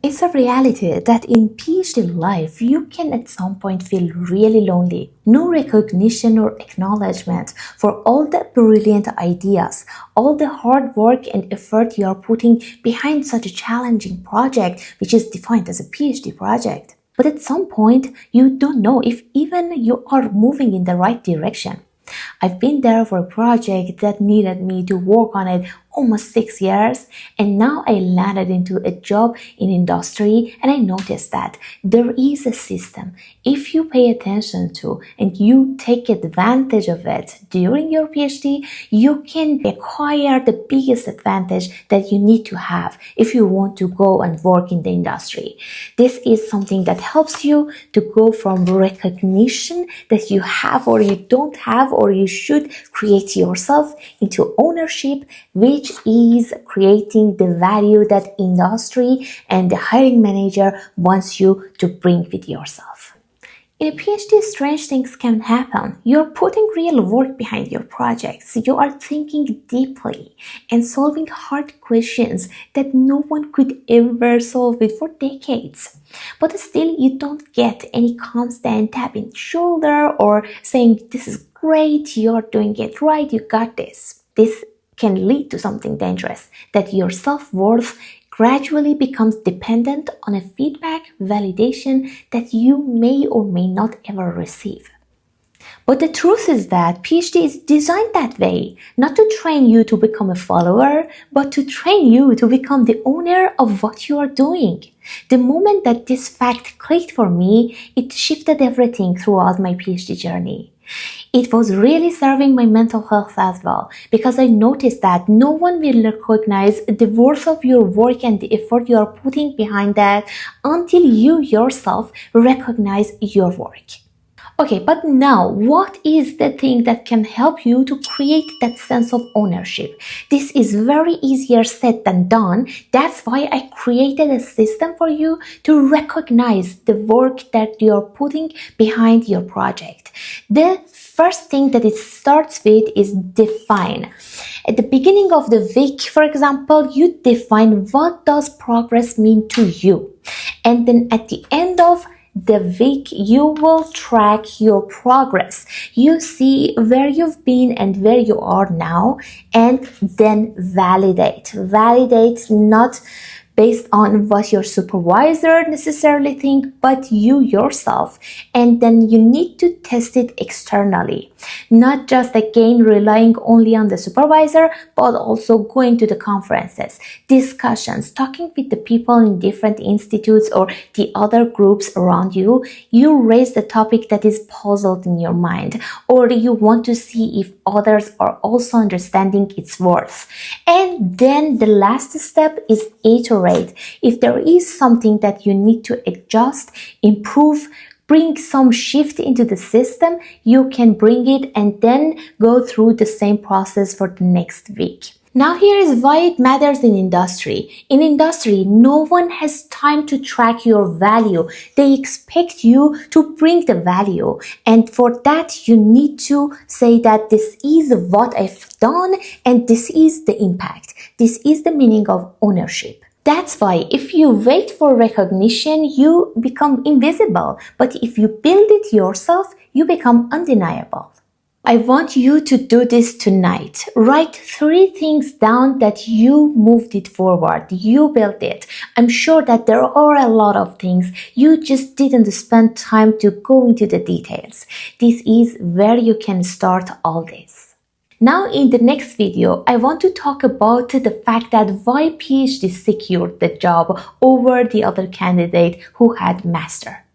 It's a reality that in PhD life, you can at some point feel really lonely. No recognition or acknowledgement for all the brilliant ideas, all the hard work and effort you are putting behind such a challenging project, which is defined as a PhD project. But at some point, you don't know if even you are moving in the right direction. I've been there for a project that needed me to work on it almost 6 years, and now I landed into a job in industry, and I noticed that there is a system if you pay attention to and you take advantage of it during your PhD, you can acquire the biggest advantage that you need to have if you want to go and work in the industry. This is something that helps you to go from recognition that you have or you don't have or you should create yourself into ownership, which is creating the value that industry and the hiring manager wants you to bring with yourself. In a PhD, strange things can happen. You're putting real work behind your projects. You are thinking deeply and solving hard questions that no one could ever solve it for decades. But still, you don't get any constant tapping shoulder or saying, "This is great, you're doing it right, you got this." This can lead to something dangerous, that your self-worth gradually becomes dependent on a feedback validation that you may or may not ever receive. But the truth is that PhD is designed that way, not to train you to become a follower, but to train you to become the owner of what you are doing. The moment that this fact clicked for me, it shifted everything throughout my PhD journey. It was really serving my mental health as well, because I noticed that no one will recognize the worth of your work and the effort you are putting behind that until you yourself recognize your work. Okay, but now what is the thing that can help you to create that sense of ownership? This is very easier said than done. That's why I created a system for you to recognize the work that you're putting behind your project. The first thing that it starts with is define. At the beginning of the week, for example, you define what does progress mean to you. And then at the end of the week, you will track your progress. You see where you've been and where you are now, and then validate. Validate not based on what your supervisor necessarily think, but you yourself. And then you need to test it externally. Not just again relying only on the supervisor, but also going to the conferences, discussions, talking with the people in different institutes or the other groups around you. You raise the topic that is puzzled in your mind, or you want to see if others are also understanding its worth. And then the last step is iterate. If there is something that you need to adjust, improve, bring some shift into the system, you can bring it and then go through the same process for the next week. Now here is why it matters in industry. In industry, no one has time to track your value. They expect you to bring the value. And for that, you need to say that this is what I've done and this is the impact. This is the meaning of ownership. That's why if you wait for recognition, you become invisible. But if you build it yourself, you become undeniable. I want you to do this tonight. Write 3 things down that you moved it forward. You built it. I'm sure that there are a lot of things. You just didn't spend time to go into the details. This is where you can start all this. Now in the next video, I want to talk about the fact that why PhD secured the job over the other candidate who had master.